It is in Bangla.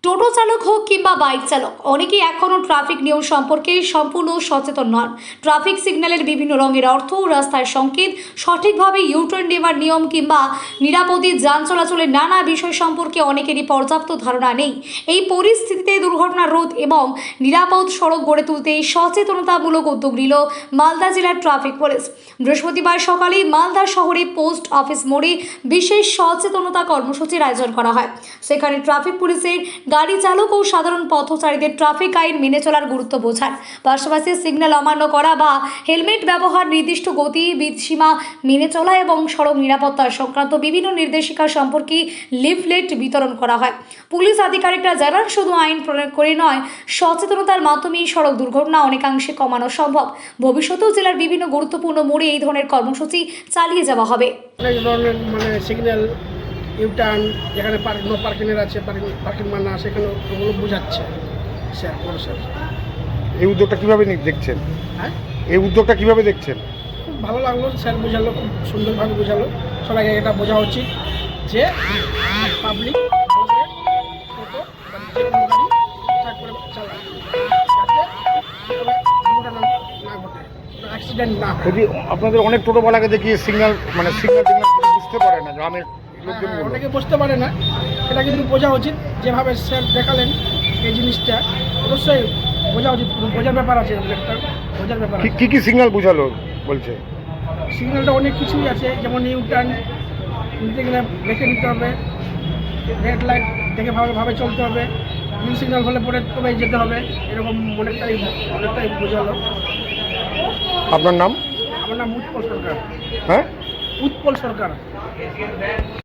টোটো চালক হোক কিংবা বাইক চালক, অনেকেই এখনও ট্রাফিক নিয়ম সম্পর্কে সম্পূর্ণ সচেতন নন। ট্রাফিক সিগন্যালের বিভিন্ন রঙের অর্থ, রাস্তার সংকেত, সঠিকভাবে ইউটার্ন নেওয়ার নিয়ম কিংবা নিরাপদে যান চলাচলের নানা বিষয় সম্পর্কে অনেকেরই পর্যাপ্ত ধারণা নেই। এই পরিস্থিতিতে দুর্ঘটনা রোধ এবং নিরাপদ সড়ক গড়ে তুলতে সচেতনতামূলক উদ্যোগ নিল মালদা জেলার ট্রাফিক পুলিশ। বৃহস্পতিবার সকালে মালদা শহরে পোস্ট অফিস মোড়ে বিশেষ সচেতনতা কর্মসূচির আয়োজন করা হয়। সেখানে ট্রাফিক পুলিশের গাড়ি চালক ও সাধারণ পথচারীদের ট্রাফিক আইন মেনে চলার গুরুত্ব বোঝান, পাশাপাশি সিগন্যাল অমান্য করা বা হেলমেট ব্যবহার, নির্দিষ্ট গতি সীমা মেনে চলা এবং সড়ক নিরাপত্তা সংক্রান্ত বিভিন্ন নির্দেশিকা সম্পর্কে লিফলেট বিতরণ করা হয়। পুলিশ আধিকারিকরা জানান, শুধু আইন প্রয়োগ করে নয়, সচেতনতার মাধ্যমেই সড়ক দুর্ঘটনা অনেকাংশে কমানো সম্ভব। ভবিষ্যতেও জেলার বিভিন্ন গুরুত্বপূর্ণ মোড়ে এই ধরনের কর্মসূচি চালিয়ে যাওয়া হবে। সিগন্যাল ইউটার্ন যেখানে নো পার্কিংয়ের আছে, পার্কিং মানা সেখানে ওগুলো বোঝাচ্ছে স্যার। বড় স্যার, এই উদ্যোগটা কিভাবে দেখছেন? হ্যাঁ, এই উদ্যোগটা কিভাবে দেখছেন? খুব ভালো লাগলো, স্যার বোঝালো, খুব সুন্দরভাবে বোঝালো। সবাইকে এটা বোঝা উচিত যে পাবলিক টোটো বা যে কোনো গাড়ি ঠিকঠাক করে চালায়, যাতে দুর্ঘটনা না ঘটে, অ্যাক্সিডেন্ট না হয়। যদি আপনাদের অনেক টোটোওয়ালাকে দেখিয়ে সিগন্যাল বুঝতে পারে না, গ্রামের লোকজনগুলো। অনেকে বুঝতে পারে না, এটা কিন্তু বোঝা উচিত। যেভাবে স্যার দেখালেন এই জিনিসটা অবশ্যই বোঝা উচিত, বোঝার ব্যাপার আছে, একটা বোঝার ব্যাপার আছে। কি কি সিগন্যাল বুঝালো বলছে? সিগন্যালটা অনেক কিছুই আছে, যেমন ইউটার্ন নিতে গেলে দেখে নিতে হবে, রেড লাইট দেখে ভাবে চলতে হবে, গ্রিন সিগন্যাল হলে পরে তবে যেতে হবে, এরকম অনেকটাই বোঝালো। আপনার নাম? আমার নাম উৎপল সরকার। হ্যাঁ, উৎপল সরকার।